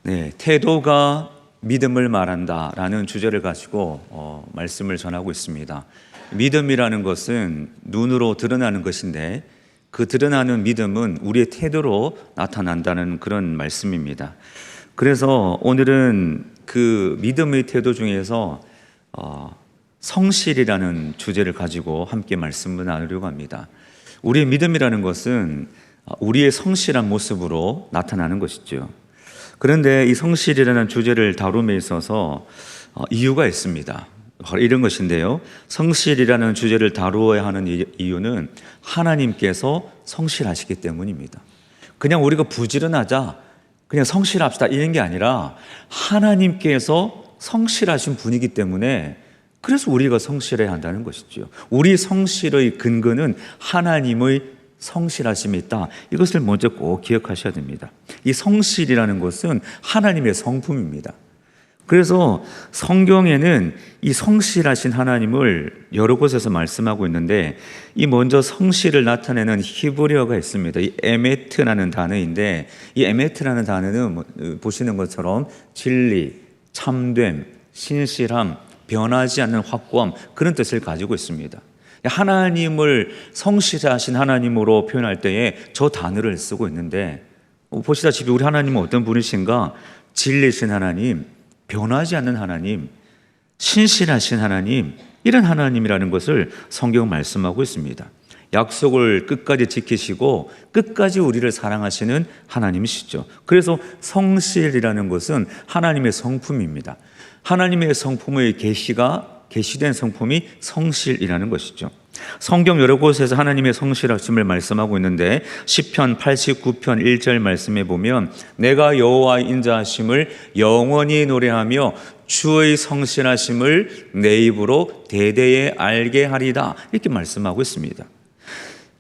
네, 태도가 믿음을 말한다라는 주제를 가지고 말씀을 전하고 있습니다. 믿음이라는 것은 눈으로 드러나는 것인데 그 드러나는 믿음은 우리의 태도로 나타난다는 그런 말씀입니다. 그래서 오늘은 그 믿음의 태도 중에서 성실이라는 주제를 가지고 함께 말씀을 나누려고 합니다. 우리의 믿음이라는 것은 우리의 성실한 모습으로 나타나는 것이죠. 그런데 이 성실이라는 주제를 다룸에 있어서 이유가 있습니다. 바로 이런 것인데요, 성실이라는 주제를 다루어야 하는 이유는 하나님께서 성실하시기 때문입니다. 그냥 우리가 부지런하자, 그냥 성실합시다 이런 게 아니라 하나님께서 성실하신 분이기 때문에 그래서 우리가 성실해야 한다는 것이죠. 우리 성실의 근거는 하나님의 성실하심이 있다. 이것을 먼저 꼭 기억하셔야 됩니다. 이 성실이라는 것은 하나님의 성품입니다. 그래서 성경에는 이 성실하신 하나님을 여러 곳에서 말씀하고 있는데, 이 먼저 성실을 나타내는 히브리어가 있습니다. 이 에메트라는 단어인데, 이 에메트라는 단어는 보시는 것처럼 진리, 참됨, 신실함, 변하지 않는 확고함, 그런 뜻을 가지고 있습니다. 하나님을 성실하신 하나님으로 표현할 때에 저 단어를 쓰고 있는데, 보시다시피 우리 하나님은 어떤 분이신가? 진리신 하나님, 변하지 않는 하나님, 신실하신 하나님, 이런 하나님이라는 것을 성경 말씀하고 있습니다. 약속을 끝까지 지키시고 끝까지 우리를 사랑하시는 하나님이시죠. 그래서 성실이라는 것은 하나님의 성품입니다. 하나님의 성품의 계시된 성품이 성실이라는 것이죠. 성경 여러 곳에서 하나님의 성실하심을 말씀하고 있는데, 시편 89편 1절 말씀에 보면 내가 여호와의 인자하심을 영원히 노래하며 주의 성실하심을 내 입으로 대대에 알게 하리다, 이렇게 말씀하고 있습니다.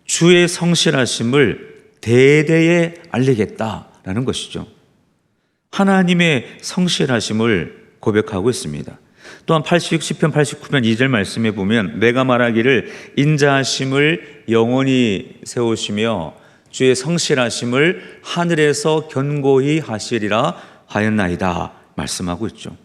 주의 성실하심을 대대에 알리겠다라는 것이죠. 하나님의 성실하심을 고백하고 있습니다. 또한 시편 89편 2절 말씀에 보면 내가 말하기를 인자하심을 영원히 세우시며 주의 성실하심을 하늘에서 견고히 하시리라 하였나이다 말씀하고 있죠.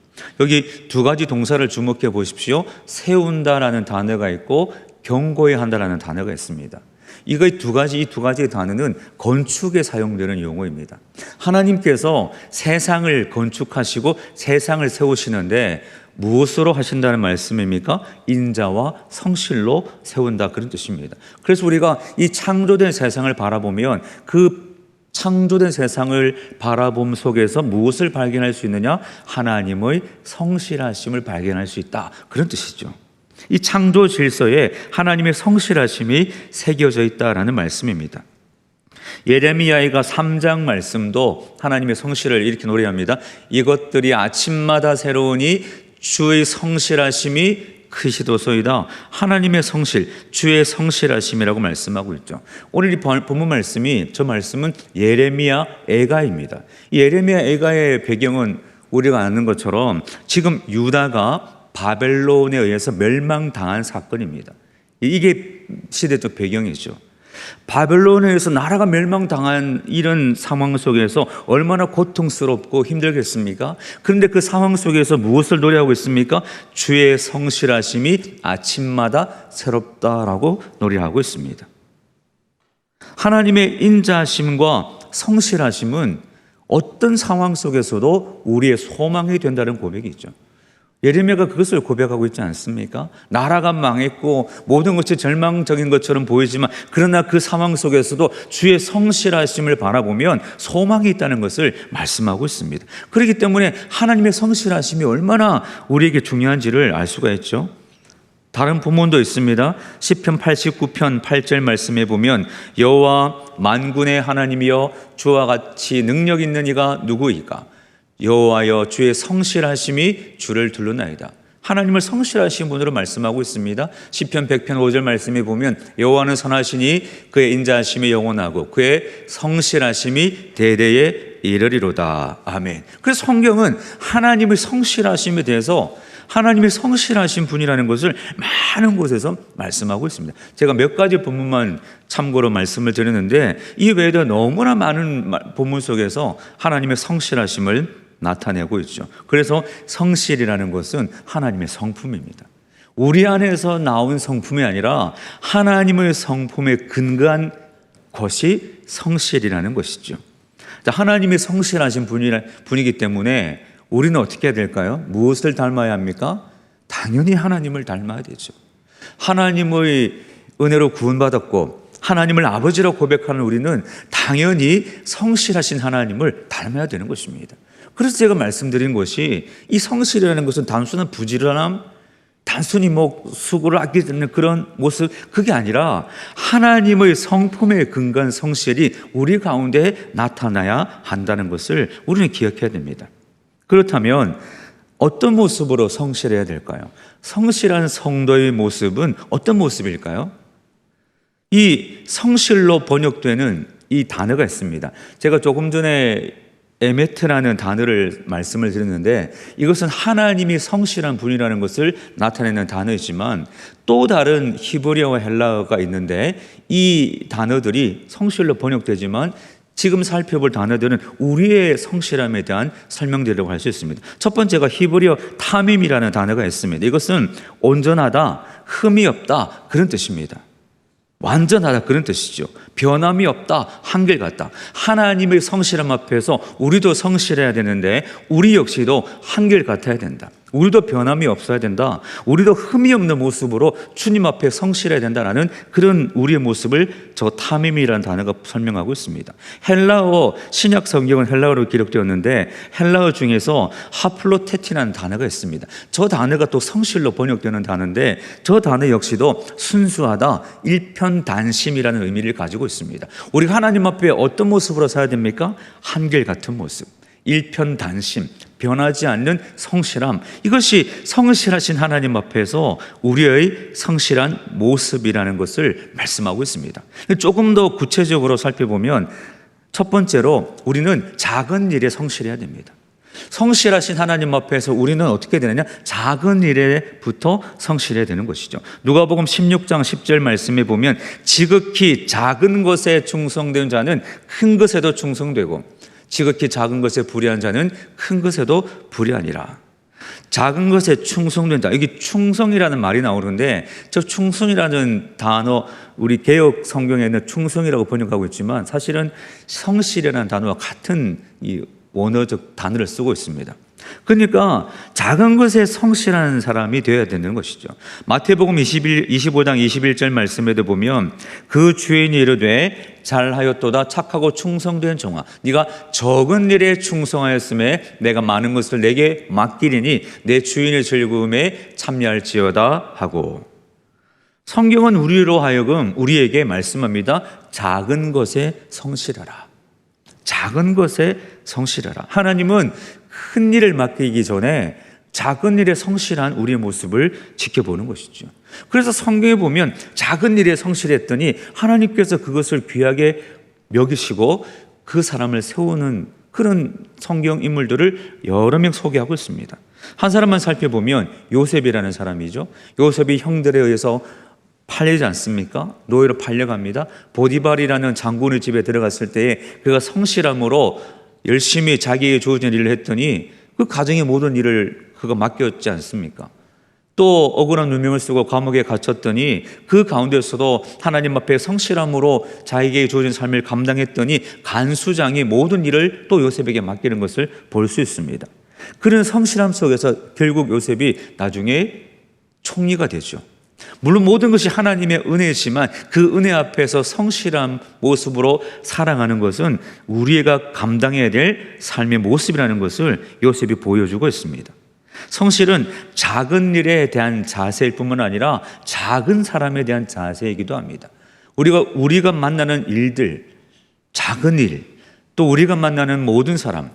여기 두 가지 동사를 주목해 보십시오. 세운다라는 단어가 있고 견고히 한다라는 단어가 있습니다. 이 두 가지의 단어는 건축에 사용되는 용어입니다. 하나님께서 세상을 건축하시고 세상을 세우시는데 무엇으로 하신다는 말씀입니까? 인자와 성실로 세운다, 그런 뜻입니다. 그래서 우리가 이 창조된 세상을 바라보면 그 창조된 세상을 바라봄 속에서 무엇을 발견할 수 있느냐? 하나님의 성실하심을 발견할 수 있다, 그런 뜻이죠. 이 창조 질서에 하나님의 성실하심이 새겨져 있다라는 말씀입니다. 예레미야가 3장 말씀도 하나님의 성실을 이렇게 노래합니다. 이것들이 아침마다 새로우니 주의 성실하심이 크시도소이다. 하나님의 성실, 주의 성실하심이라고 말씀하고 있죠. 오늘 이 본문 말씀은 예레미야 애가입니다. 이 예레미야 애가의 배경은 우리가 아는 것처럼 지금 유다가 바벨론에 의해서 멸망당한 사건입니다. 이게 시대적 배경이죠. 바벨론에 의해서 나라가 멸망당한 이런 상황 속에서 얼마나 고통스럽고 힘들겠습니까? 그런데 그 상황 속에서 무엇을 노래하고 있습니까? 주의 성실하심이 아침마다 새롭다라고 노래하고 있습니다. 하나님의 인자하심과 성실하심은 어떤 상황 속에서도 우리의 소망이 된다는 고백이 있죠. 예레미야가 그것을 고백하고 있지 않습니까? 나라가 망했고 모든 것이 절망적인 것처럼 보이지만 그러나 그 상황 속에서도 주의 성실하심을 바라보면 소망이 있다는 것을 말씀하고 있습니다. 그렇기 때문에 하나님의 성실하심이 얼마나 우리에게 중요한지를 알 수가 있죠. 다른 본문도 있습니다. 시편 89편 8절 말씀에 보면 여호와 만군의 하나님이여 주와 같이 능력 있는 이가 누구이까? 여호와여 주의 성실하심이 주를 둘러나이다. 하나님을 성실하신 분으로 말씀하고 있습니다. 시편 100편 5절 말씀에 보면 여호와는 선하시니 그의 인자하심이 영원하고 그의 성실하심이 대대에 이르리로다. 아멘. 그래서 성경은 하나님의 성실하심에 대해서 하나님의 성실하신 분이라는 것을 많은 곳에서 말씀하고 있습니다. 제가 몇 가지 본문만 참고로 말씀을 드렸는데 이 외에도 너무나 많은 본문 속에서 하나님의 성실하심을 나타내고 있죠. 그래서 성실이라는 것은 하나님의 성품입니다. 우리 안에서 나온 성품이 아니라 하나님의 성품에 근거한 것이 성실이라는 것이죠. 하나님이 성실하신 분이기 때문에 우리는 어떻게 해야 될까요? 무엇을 닮아야 합니까? 당연히 하나님을 닮아야 되죠. 하나님의 은혜로 구원받았고 하나님을 아버지라고 고백하는 우리는 당연히 성실하신 하나님을 닮아야 되는 것입니다. 그래서 제가 말씀드린 것이 이 성실이라는 것은 단순한 부지런함, 단순히 수고를 아끼지 않는 그런 모습, 그게 아니라 하나님의 성품에 근거한 성실이 우리 가운데 나타나야 한다는 것을 우리는 기억해야 됩니다. 그렇다면 어떤 모습으로 성실해야 될까요? 성실한 성도의 모습은 어떤 모습일까요? 이 성실로 번역되는 이 단어가 있습니다. 제가 조금 전에 에메트라는 단어를 말씀을 드렸는데 이것은 하나님이 성실한 분이라는 것을 나타내는 단어이지만 또 다른 히브리어와 헬라어가 있는데 이 단어들이 성실로 번역되지만 지금 살펴볼 단어들은 우리의 성실함에 대한 설명들이라고 할 수 있습니다. 첫 번째가 히브리어 타밈이라는 단어가 있습니다. 이것은 온전하다, 흠이 없다 그런 뜻입니다. 완전하다 그런 뜻이죠. 변함이 없다, 한결같다. 하나님의 성실함 앞에서 우리도 성실해야 되는데 우리 역시도 한결같아야 된다. 우리도 변함이 없어야 된다. 우리도 흠이 없는 모습으로 주님 앞에 성실해야 된다라는 그런 우리의 모습을 저 타밈이라는 단어가 설명하고 있습니다. 헬라어, 신약 성경은 헬라어로 기록되었는데 헬라어 중에서 하플로테티라는 단어가 있습니다. 저 단어가 또 성실로 번역되는 단어인데 저 단어 역시도 순수하다, 일편단심이라는 의미를 가지고 있습니다. 우리가 하나님 앞에 어떤 모습으로 살아야 됩니까? 한결같은 모습, 일편단심, 변하지 않는 성실함, 이것이 성실하신 하나님 앞에서 우리의 성실한 모습이라는 것을 말씀하고 있습니다. 조금 더 구체적으로 살펴보면 첫 번째로 우리는 작은 일에 성실해야 됩니다. 성실하신 하나님 앞에서 우리는 어떻게 되느냐? 작은 일에부터 성실해야 되는 것이죠. 누가복음 16장 10절 말씀에 보면 지극히 작은 것에 충성된 자는 큰 것에도 충성되고 지극히 작은 것에 불의한 자는 큰 것에도 불의하니라. 작은 것에 충성된다. 여기 충성이라는 말이 나오는데 저 충성이라는 단어 우리 개역 성경에는 충성이라고 번역하고 있지만 사실은 성실이라는 단어와 같은 이 원어적 단어를 쓰고 있습니다. 그러니까 작은 것에 성실한 사람이 되어야 되는 것이죠. 마태복음 25장 21절 말씀에도 보면 그 주인이 이르되 잘하였도다 착하고 충성된 종아, 네가 적은 일에 충성하였음에 내가 많은 것을 내게 맡기리니 내 주인의 즐거움에 참여할지어다 하고, 성경은 우리로 하여금 우리에게 말씀합니다. 작은 것에 성실하라. 작은 것에 성실하라. 하나님은 큰 일을 맡기기 전에 작은 일에 성실한 우리의 모습을 지켜보는 것이죠. 그래서 성경에 보면 작은 일에 성실했더니 하나님께서 그것을 귀하게 여기시고 그 사람을 세우는 그런 성경 인물들을 여러 명 소개하고 있습니다. 한 사람만 살펴보면 요셉이라는 사람이죠. 요셉이 형들에 의해서 팔리지 않습니까? 노예로 팔려갑니다. 보디발이라는 장군의 집에 들어갔을 때에 그가 성실함으로 열심히 자기의 주어진 일을 했더니 그 가정의 모든 일을 그가 맡겼지 않습니까? 또 억울한 누명을 쓰고 감옥에 갇혔더니 그 가운데서도 하나님 앞에 성실함으로 자기에게 주어진 삶을 감당했더니 간수장이 모든 일을 또 요셉에게 맡기는 것을 볼 수 있습니다. 그런 성실함 속에서 결국 요셉이 나중에 총리가 되죠. 물론 모든 것이 하나님의 은혜지만 그 은혜 앞에서 성실한 모습으로 살아가는 것은 우리가 감당해야 될 삶의 모습이라는 것을 요셉이 보여주고 있습니다. 성실은 작은 일에 대한 자세일 뿐만 아니라 작은 사람에 대한 자세이기도 합니다. 우리가 만나는 일들, 작은 일, 또 우리가 만나는 모든 사람,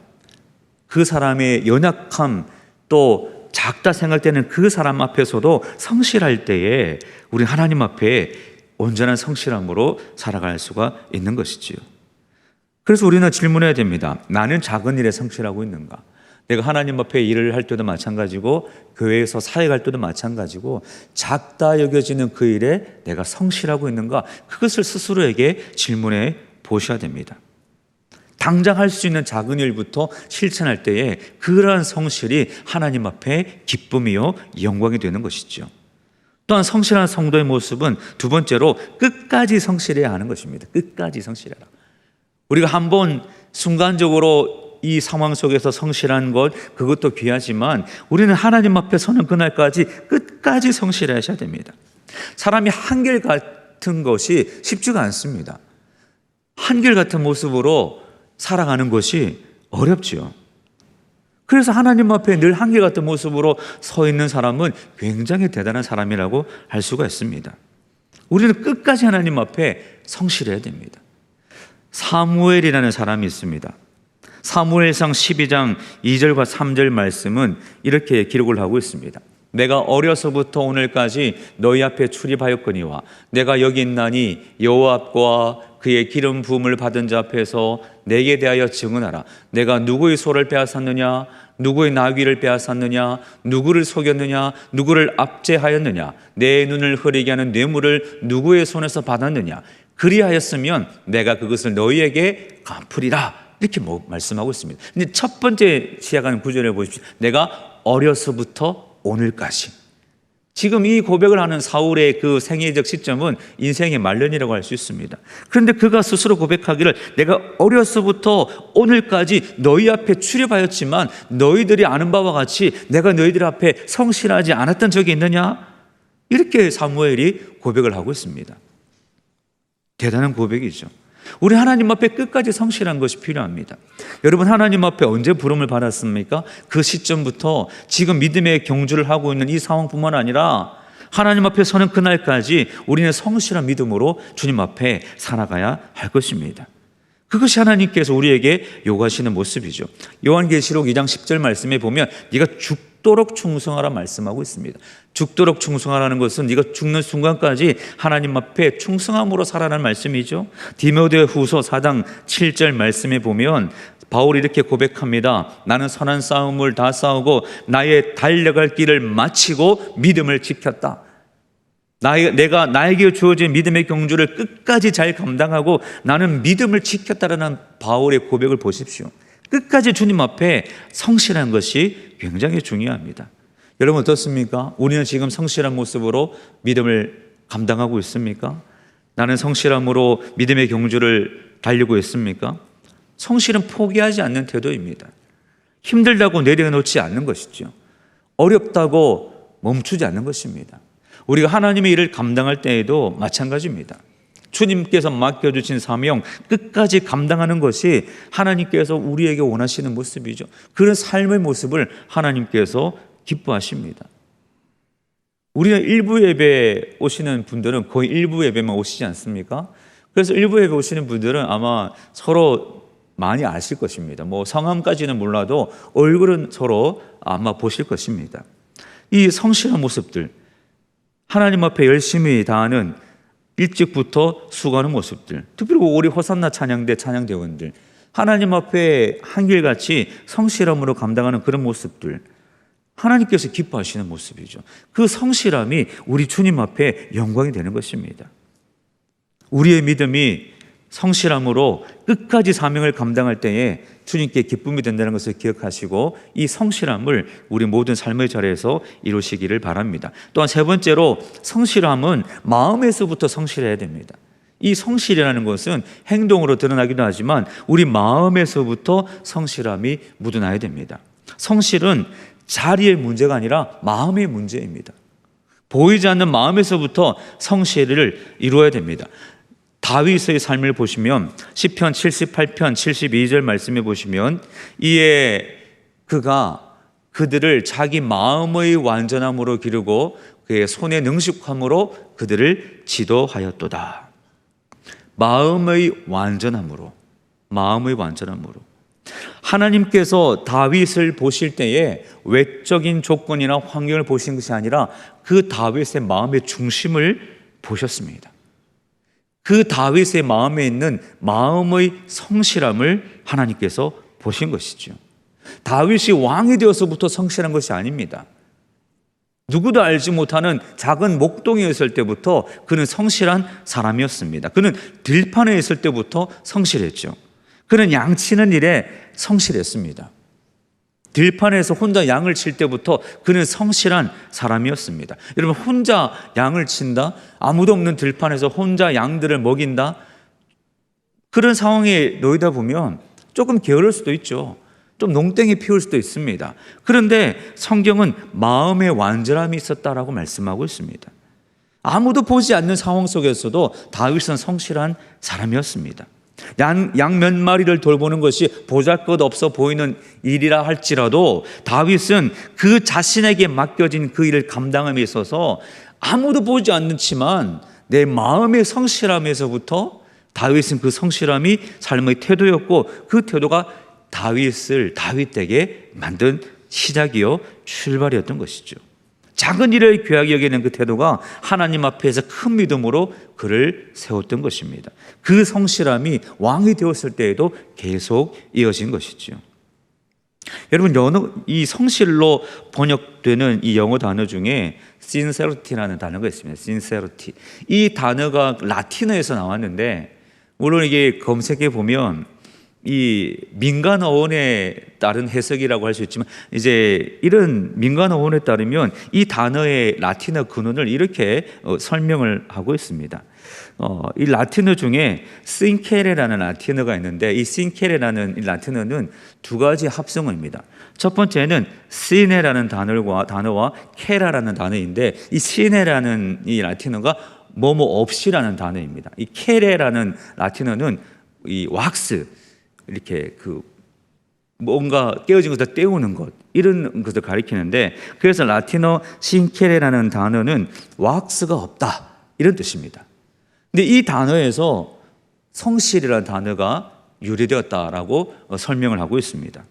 그 사람의 연약함, 또 작다 생각되는 그 사람 앞에서도 성실할 때에 우리 하나님 앞에 온전한 성실함으로 살아갈 수가 있는 것이지요. 그래서 우리는 질문해야 됩니다. 나는 작은 일에 성실하고 있는가? 내가 하나님 앞에 일을 할 때도 마찬가지고 교회에서 사역할 때도 마찬가지고 작다 여겨지는 그 일에 내가 성실하고 있는가? 그것을 스스로에게 질문해 보셔야 됩니다. 당장 할 수 있는 작은 일부터 실천할 때에 그러한 성실이 하나님 앞에 기쁨이요 영광이 되는 것이죠. 또한 성실한 성도의 모습은 두 번째로 끝까지 성실해야 하는 것입니다. 끝까지 성실해라. 우리가 한번 순간적으로 이 상황 속에서 성실한 것, 그것도 귀하지만 우리는 하나님 앞에 서는 그날까지 끝까지 성실하셔야 됩니다. 사람이 한결같은 것이 쉽지가 않습니다. 한결같은 모습으로 살아가는 것이 어렵지요. 그래서 하나님 앞에 늘 한결같은 모습으로 서 있는 사람은 굉장히 대단한 사람이라고 할 수가 있습니다. 우리는 끝까지 하나님 앞에 성실해야 됩니다. 사무엘이라는 사람이 있습니다. 사무엘상 12장 2절과 3절 말씀은 이렇게 기록을 하고 있습니다. 내가 어려서부터 오늘까지 너희 앞에 출입하였거니와 내가 여기 있나니 여호와 앞과 그의 기름 부음을 받은 자 앞에서 내게 대하여 증언하라. 내가 누구의 소를 빼앗았느냐, 누구의 나귀를 빼앗았느냐, 누구를 속였느냐, 누구를 압제하였느냐, 내 눈을 흐리게 하는 뇌물을 누구의 손에서 받았느냐, 그리하였으면 내가 그것을 너희에게 갚으리라. 이렇게 말씀하고 있습니다. 근데 첫 번째 시작하는 구절을 보십시오. 내가 어려서부터 오늘까지. 지금 이 고백을 하는 사울의 그 생애적 시점은 인생의 말년이라고 할 수 있습니다. 그런데 그가 스스로 고백하기를 내가 어려서부터 오늘까지 너희 앞에 출입하였지만 너희들이 아는 바와 같이 내가 너희들 앞에 성실하지 않았던 적이 있느냐? 이렇게 사무엘이 고백을 하고 있습니다. 대단한 고백이죠. 우리 하나님 앞에 끝까지 성실한 것이 필요합니다. 여러분, 하나님 앞에 언제 부름을 받았습니까? 그 시점부터 지금 믿음의 경주를 하고 있는 이 상황뿐만 아니라 하나님 앞에 서는 그날까지 우리는 성실한 믿음으로 주님 앞에 살아가야 할 것입니다. 그것이 하나님께서 우리에게 요구하시는 모습이죠. 요한계시록 2장 10절 말씀에 보면 네가 죽도록 충성하라 말씀하고 있습니다. 죽도록 충성하라는 것은 네가 죽는 순간까지 하나님 앞에 충성함으로 살아라는 말씀이죠. 디모데후서 4장 7절 말씀에 보면 바울이 이렇게 고백합니다. 나는 선한 싸움을 다 싸우고 나의 달려갈 길을 마치고 믿음을 지켰다. 내가 나에게 주어진 믿음의 경주를 끝까지 잘 감당하고 나는 믿음을 지켰다라는 바울의 고백을 보십시오. 끝까지 주님 앞에 성실한 것이 굉장히 중요합니다. 여러분 어떻습니까? 우리는 지금 성실한 모습으로 믿음을 감당하고 있습니까? 나는 성실함으로 믿음의 경주를 달리고 있습니까? 성실은 포기하지 않는 태도입니다. 힘들다고 내려놓지 않는 것이죠. 어렵다고 멈추지 않는 것입니다. 우리가 하나님의 일을 감당할 때에도 마찬가지입니다. 주님께서 맡겨주신 사명 끝까지 감당하는 것이 하나님께서 우리에게 원하시는 모습이죠. 그런 삶의 모습을 하나님께서 기뻐하십니다. 우리는 일부 예배 오시는 분들은 거의 일부 예배만 오시지 않습니까? 그래서 일부 예배 오시는 분들은 아마 서로 많이 아실 것입니다. 뭐 성함까지는 몰라도 얼굴은 서로 아마 보실 것입니다. 이 성실한 모습들, 하나님 앞에 열심히 다하는 일찍부터 수고하는 모습들, 특별히 우리 호산나 찬양대 찬양대원들, 하나님 앞에 한결같이 성실함으로 감당하는 그런 모습들, 하나님께서 기뻐하시는 모습이죠. 그 성실함이 우리 주님 앞에 영광이 되는 것입니다. 우리의 믿음이 성실함으로 끝까지 사명을 감당할 때에 주님께 기쁨이 된다는 것을 기억하시고 이 성실함을 우리 모든 삶의 자리에서 이루시기를 바랍니다. 또한 세 번째로 성실함은 마음에서부터 성실해야 됩니다. 이 성실이라는 것은 행동으로 드러나기도 하지만 우리 마음에서부터 성실함이 묻어나야 됩니다. 성실은 자리의 문제가 아니라 마음의 문제입니다. 보이지 않는 마음에서부터 성실을 이루어야 됩니다. 다윗의 삶을 보시면 시편 78편 72절 말씀해 보시면 이에 그가 그들을 자기 마음의 완전함으로 기르고 그의 손의 능숙함으로 그들을 지도하였도다. 마음의 완전함으로, 마음의 완전함으로. 하나님께서 다윗을 보실 때에 외적인 조건이나 환경을 보신 것이 아니라 그 다윗의 마음의 중심을 보셨습니다. 그 다윗의 마음에 있는 마음의 성실함을 하나님께서 보신 것이죠. 다윗이 왕이 되어서부터 성실한 것이 아닙니다. 누구도 알지 못하는 작은 목동이었을 때부터 그는 성실한 사람이었습니다. 그는 들판에 있을 때부터 성실했죠. 그는 양치는 일에 성실했습니다. 들판에서 혼자 양을 칠 때부터 그는 성실한 사람이었습니다. 여러분, 혼자 양을 친다? 아무도 없는 들판에서 혼자 양들을 먹인다? 그런 상황에 놓이다 보면 조금 게으를 수도 있죠. 좀 농땡이 피울 수도 있습니다. 그런데 성경은 마음의 완전함이 있었다라고 말씀하고 있습니다. 아무도 보지 않는 상황 속에서도 다윗은 성실한 사람이었습니다. 양 몇 마리를 돌보는 것이 보잘것없어 보이는 일이라 할지라도 다윗은 그 자신에게 맡겨진 그 일을 감당함에 있어서 아무도 보지 않지만 내 마음의 성실함에서부터 다윗은 그 성실함이 삶의 태도였고, 그 태도가 다윗을 다윗에게 만든 시작이요 출발이었던 것이죠. 작은 일을 귀하게 여기는 그 태도가 하나님 앞에서 큰 믿음으로 그를 세웠던 것입니다. 그 성실함이 왕이 되었을 때에도 계속 이어진 것이죠. 여러분, 이 성실로 번역되는 이 영어 단어 중에 sincerity라는 단어가 있습니다. sincerity. 이 단어가 라틴어에서 나왔는데, 물론 이게 검색해 보면 이 민간 어원에 따른 해석이라고 할 수 있지만, 이제 이런 민간 어원에 따르면 이 단어의 라틴어 근원을 이렇게 설명을 하고 있습니다. 이 라틴어 중에 신케레라는 라틴어가 있는데, 이 신케레라는 이 라틴어는 두 가지 합성어입니다. 첫 번째는 시네라는 단어와 케라라는 단어인데, 이 시네라는 이 라틴어가 뭐뭐 없이라는 단어입니다. 이 케레라는 라틴어는 이 왁스, 이렇게 그 뭔가 깨어진 것을 떼우는 것, 이런 것을 가리키는데, 그래서 라틴어 신케레라는 단어는 왁스가 없다, 이런 뜻입니다. 근데 이 단어에서 성실이라는 단어가 유래되었다라고 설명을 하고 있습니다.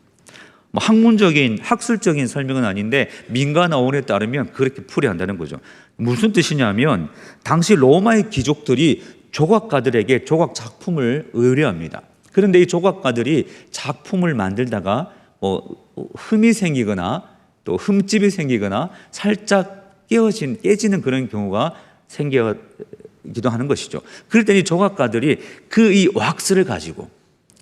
뭐 학문적인 학술적인 설명은 아닌데 민간 어원에 따르면 그렇게 풀이한다는 거죠. 무슨 뜻이냐면, 당시 로마의 귀족들이 조각가들에게 조각 작품을 의뢰합니다. 그런데 이 조각가들이 작품을 만들다가 흠이 생기거나 또 흠집이 생기거나 살짝 깨지는 그런 경우가 생기기도 하는 것이죠. 그럴 때 이 조각가들이 이 왁스를 가지고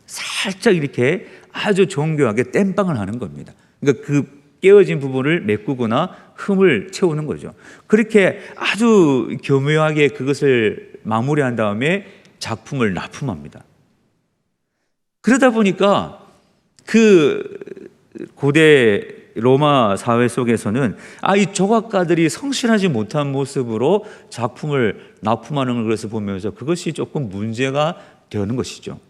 살짝 이렇게 아주 정교하게 땜빵을 하는 겁니다. 그러니까 그 깨어진 부분을 메꾸거나 흠을 채우는 거죠. 그렇게 아주 교묘하게 그것을 마무리한 다음에 작품을 납품합니다. 그러다 보니까 그 고대 로마 사회 속에서는 이 조각가들이 성실하지 못한 모습으로 작품을 납품하는 것을 보면서 그것이 조금 문제가 되는 것이죠.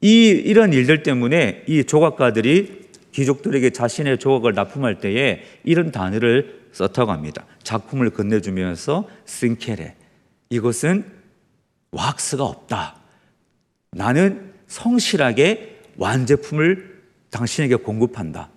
이런 일들 때문에 이 조각가들이 귀족들에게 자신의 조각을 납품할 때에 이런 단어를 썼다고 합니다. 작품을 건네주면서 신케레, 이것은 왁스가 없다. 나는 성실하게 완제품을 당신에게 공급한다.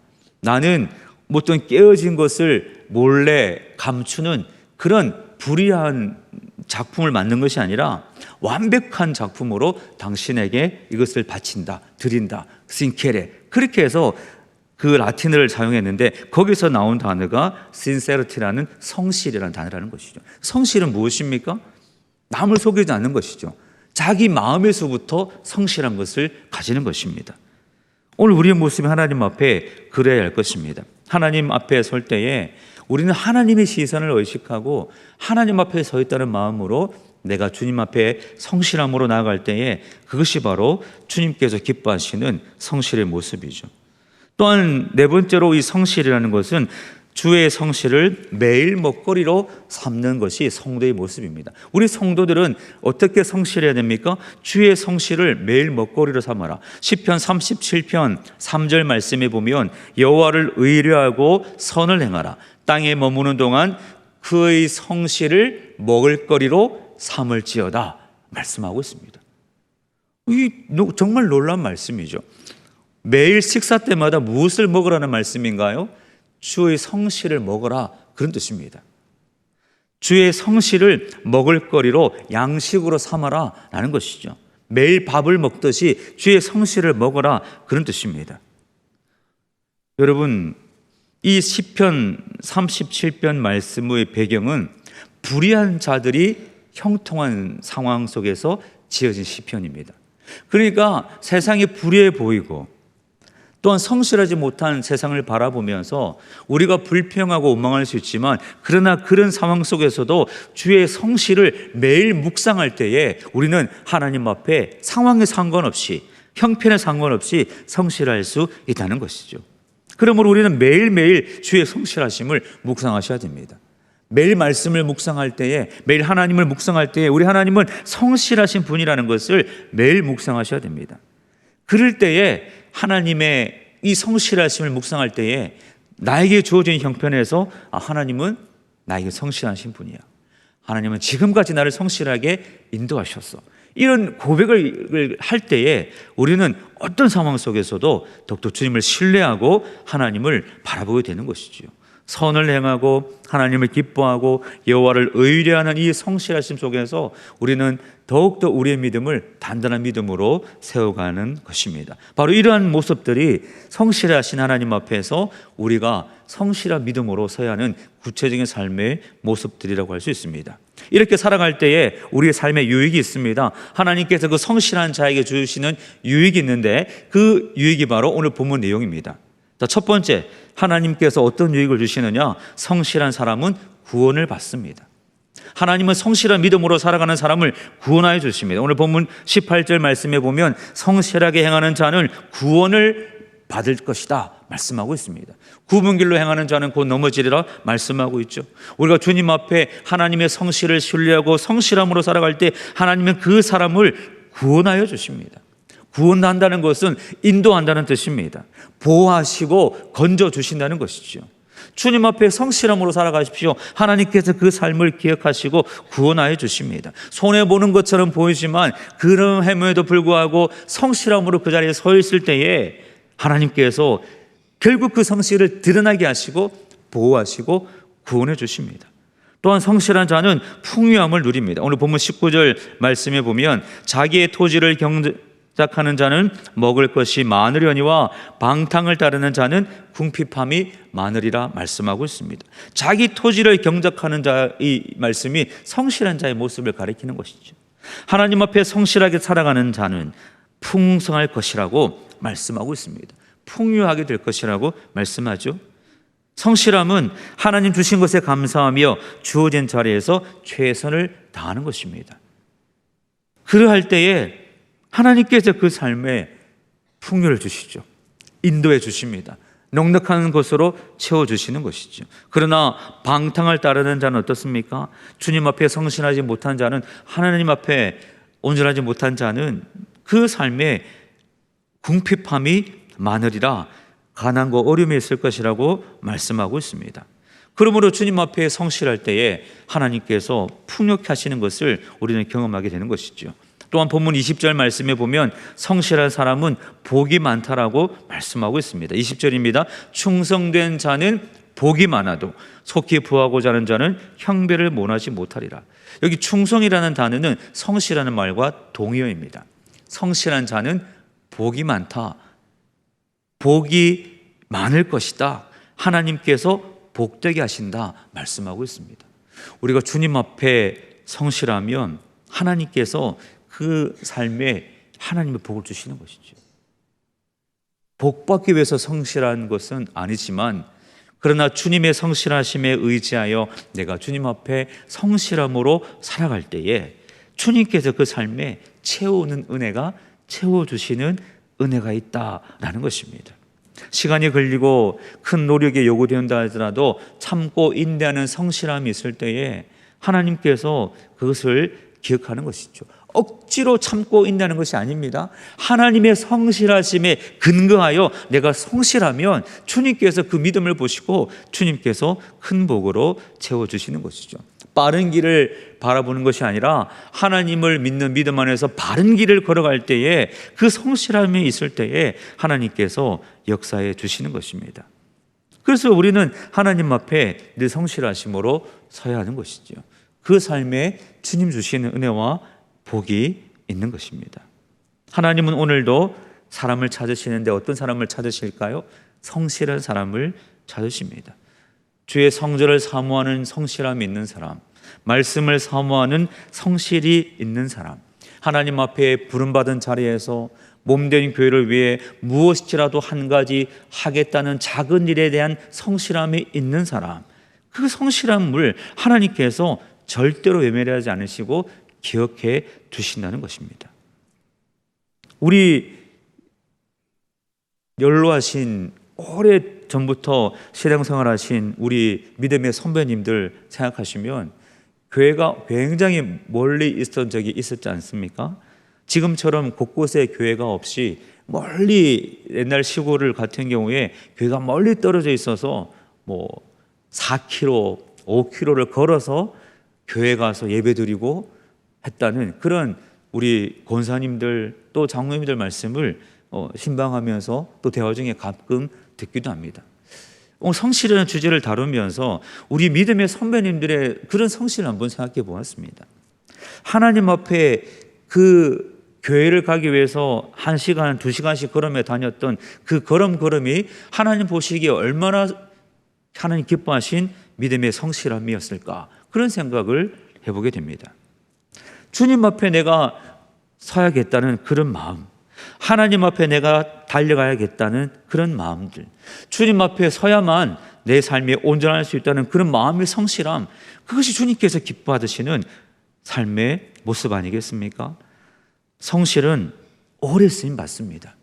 나는 어떤 깨어진 것을 몰래 감추는 그런 불의한 작품을 만든 것이 아니라 완벽한 작품으로 당신에게 이것을 바친다, 드린다, 신케레. 그렇게 해서 그 라틴어를 사용했는데, 거기서 나온 단어가 sincerity라는 성실이라는 단어라는 것이죠. 성실은 무엇입니까? 남을 속이지 않는 것이죠. 자기 마음에서부터 성실한 것을 가지는 것입니다. 오늘 우리의 모습이 하나님 앞에 그래야 할 것입니다. 하나님 앞에 설 때에 우리는 하나님의 시선을 의식하고 하나님 앞에 서 있다는 마음으로 내가 주님 앞에 성실함으로 나아갈 때에 그것이 바로 주님께서 기뻐하시는 성실의 모습이죠. 또한 네 번째로 이 성실이라는 것은 주의 성실을 매일 먹거리로 삼는 것이 성도의 모습입니다. 우리 성도들은 어떻게 성실해야 됩니까? 주의 성실을 매일 먹거리로 삼아라. 시편 37편 3절 말씀에 보면 여호와를 의뢰하고 선을 행하라. 땅에 머무는 동안 그의 성실을 먹을거리로 삼을지어다 말씀하고 있습니다. 이 정말 놀라운 말씀이죠. 매일 식사 때마다 무엇을 먹으라는 말씀인가요? 주의 성실을 먹어라, 그런 뜻입니다. 주의 성실을 먹을거리로 양식으로 삼아라 라는 것이죠. 매일 밥을 먹듯이 주의 성실을 먹어라, 그런 뜻입니다. 여러분, 이 시편 37편 말씀의 배경은 불의한 자들이 형통한 상황 속에서 지어진 시편입니다. 그러니까 세상이 불의해 보이고 또한 성실하지 못한 세상을 바라보면서 우리가 불평하고 원망할 수 있지만, 그러나 그런 상황 속에서도 주의 성실을 매일 묵상할 때에 우리는 하나님 앞에 상황에 상관없이, 형편에 상관없이 성실할 수 있다는 것이죠. 그러므로 우리는 매일매일 주의 성실하심을 묵상하셔야 됩니다. 매일 말씀을 묵상할 때에, 매일 하나님을 묵상할 때에 우리 하나님은 성실하신 분이라는 것을 매일 묵상하셔야 됩니다. 그럴 때에 하나님의 이 성실하심을 묵상할 때에 나에게 주어진 형편에서 하나님은 나에게 성실하신 분이야, 하나님은 지금까지 나를 성실하게 인도하셨어, 이런 고백을 할 때에 우리는 어떤 상황 속에서도 더욱더 주님을 신뢰하고 하나님을 바라보게 되는 것이죠. 선을 행하고 하나님을 기뻐하고 여호와를 의뢰하는 이 성실하심 속에서 우리는 더욱더 우리의 믿음을 단단한 믿음으로 세워가는 것입니다. 바로 이러한 모습들이 성실하신 하나님 앞에서 우리가 성실한 믿음으로 서야 하는 구체적인 삶의 모습들이라고 할 수 있습니다. 이렇게 살아갈 때에 우리의 삶에 유익이 있습니다. 하나님께서 그 성실한 자에게 주시는 유익이 있는데, 그 유익이 바로 오늘 본문 내용입니다. 첫 번째, 하나님께서 어떤 유익을 주시느냐? 성실한 사람은 구원을 받습니다. 하나님은 성실한 믿음으로 살아가는 사람을 구원하여 주십니다. 오늘 본문 18절 말씀에 보면 성실하게 행하는 자는 구원을 받을 것이다 말씀하고 있습니다. 굽은 길로 행하는 자는 곧 넘어지리라 말씀하고 있죠. 우리가 주님 앞에 하나님의 성실을 신뢰하고 성실함으로 살아갈 때 하나님은 그 사람을 구원하여 주십니다. 구원한다는 것은 인도한다는 뜻입니다. 보호하시고 건져주신다는 것이죠. 주님 앞에 성실함으로 살아가십시오. 하나님께서 그 삶을 기억하시고 구원하여 주십니다. 손해보는 것처럼 보이지만 그럼에도 불구하고 성실함으로 그 자리에 서 있을 때에 하나님께서 결국 그 성실을 드러나게 하시고 보호하시고 구원해 주십니다. 또한 성실한 자는 풍요함을 누립니다. 오늘 본문 19절 말씀에 보면 자기의 토지를 경작하는 자는 먹을 것이 많으려니와 방탕을 따르는 자는 궁핍함이 많으리라 말씀하고 있습니다. 자기 토지를 경작하는 자, 이 말씀이 성실한 자의 모습을 가리키는 것이죠. 하나님 앞에 성실하게 살아가는 자는 풍성할 것이라고 말씀하고 있습니다. 풍요하게 될 것이라고 말씀하죠. 성실함은 하나님 주신 것에 감사하며 주어진 자리에서 최선을 다하는 것입니다. 그러할 때에 하나님께서 그 삶에 풍요를 주시죠. 인도해 주십니다. 넉넉한 것으로 채워주시는 것이죠. 그러나 방탕을 따르는 자는 어떻습니까? 주님 앞에 성실하지 못한 자는, 하나님 앞에 온전하지 못한 자는 그 삶에 궁핍함이 많으리라, 가난과 어려움이 있을 것이라고 말씀하고 있습니다. 그러므로 주님 앞에 성실할 때에 하나님께서 풍요케 하시는 것을 우리는 경험하게 되는 것이죠. 또한 본문 20절 말씀에 보면 성실한 사람은 복이 많다라고 말씀하고 있습니다. 20절입니다. 충성된 자는 복이 많아도 속히 부하고자 하는 자는 형배를 논하지 못하리라. 여기 충성이라는 단어는 성실하는 말과 동의어입니다. 성실한 자는 복이 많다, 복이 많을 것이다, 하나님께서 복되게 하신다 말씀하고 있습니다. 우리가 주님 앞에 성실하면 하나님께서 그 삶에 하나님의 복을 주시는 것이죠. 복받기 위해서 성실한 것은 아니지만, 그러나 주님의 성실하심에 의지하여 내가 주님 앞에 성실함으로 살아갈 때에 주님께서 그 삶에 채우는 은혜가, 채워주시는 은혜가 있다라는 것입니다. 시간이 걸리고 큰 노력이 요구된다 하더라도 참고 인내하는 성실함이 있을 때에 하나님께서 그것을 기억하는 것이죠. 억지로 참고 인내하는 것이 아닙니다. 하나님의 성실하심에 근거하여 내가 성실하면 주님께서 그 믿음을 보시고 주님께서 큰 복으로 채워주시는 것이죠. 빠른 길을 바라보는 것이 아니라 하나님을 믿는 믿음 안에서 바른 길을 걸어갈 때에, 그 성실함이 있을 때에 하나님께서 역사해 주시는 것입니다. 그래서 우리는 하나님 앞에 늘 성실하심으로 서야 하는 것이죠. 그 삶에 주님 주시는 은혜와 복이 있는 것입니다. 하나님은 오늘도 사람을 찾으시는데 어떤 사람을 찾으실까요? 성실한 사람을 찾으십니다. 주의 성전을 사모하는 성실함이 있는 사람, 말씀을 사모하는 성실이 있는 사람, 하나님 앞에 부름받은 자리에서 몸된 교회를 위해 무엇이라도 한 가지 하겠다는 작은 일에 대한 성실함이 있는 사람, 그 성실함을 하나님께서 절대로 외면하지 않으시고 기억해 두신다는 것입니다. 우리 연로하신 오래 전부터 신앙생활하신 우리 믿음의 선배님들 생각하시면 교회가 굉장히 멀리 있었던 적이 있었지 않습니까? 지금처럼 곳곳에 교회가 없이 멀리, 옛날 시골을 같은 경우에 교회가 멀리 떨어져 있어서 4km, 5km를 걸어서 교회 가서 예배드리고 했다는 그런 우리 권사님들 또 장로님들 말씀을 신방하면서 또 대화 중에 가끔 듣기도 합니다. 성실이라는 주제를 다루면서 우리 믿음의 선배님들의 그런 성실을 한번 생각해 보았습니다. 하나님 앞에 그 교회를 가기 위해서 1시간, 2시간씩 걸으며 다녔던 그 걸음걸음이 하나님 보시기에 얼마나 하나님 기뻐하신 믿음의 성실함이었을까, 그런 생각을 해보게 됩니다. 주님 앞에 내가 서야겠다는 그런 마음, 하나님 앞에 내가 달려가야겠다는 그런 마음들, 주님 앞에 서야만 내 삶이 온전할 수 있다는 그런 마음의 성실함, 그것이 주님께서 기뻐하시는 삶의 모습 아니겠습니까? 성실은 오래 쓰임 받습니다.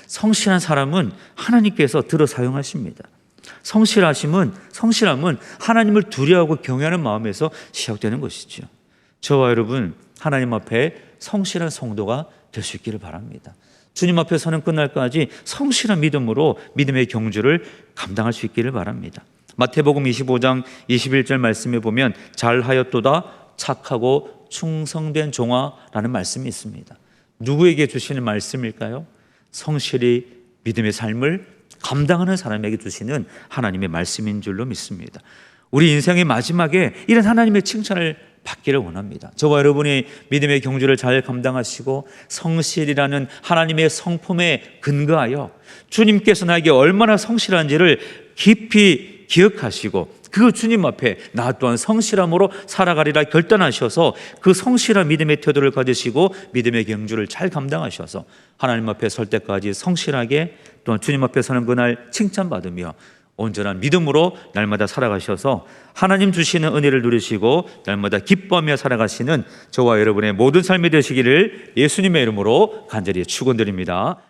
성실한 사람은 하나님께서 들어 사용하십니다. 성실함은 하나님을 두려워하고 경외하는 마음에서 시작되는 것이죠. 저와 여러분, 하나님 앞에 성실한 성도가 될 수 있기를 바랍니다. 주님 앞에 서는 끝날까지 성실한 믿음으로 믿음의 경주를 감당할 수 있기를 바랍니다. 마태복음 25장 21절 말씀에 보면 잘하였도다 착하고 충성된 종아라는 말씀이 있습니다. 누구에게 주시는 말씀일까요? 성실히 믿음의 삶을 감당하는 사람에게 주시는 하나님의 말씀인 줄로 믿습니다. 우리 인생의 마지막에 이런 하나님의 칭찬을 받기를 원합니다. 저와 여러분이 믿음의 경주를 잘 감당하시고 성실이라는 하나님의 성품에 근거하여 주님께서 나에게 얼마나 성실한지를 깊이 기억하시고 그 주님 앞에 나 또한 성실함으로 살아가리라 결단하셔서 그 성실한 믿음의 태도를 가지시고 믿음의 경주를 잘 감당하셔서 하나님 앞에 설 때까지 성실하게 또한 주님 앞에 서는 그날 칭찬받으며 온전한 믿음으로 날마다 살아가셔서 하나님 주시는 은혜를 누리시고 날마다 기뻐하며 살아가시는 저와 여러분의 모든 삶이 되시기를 예수님의 이름으로 간절히 축원드립니다.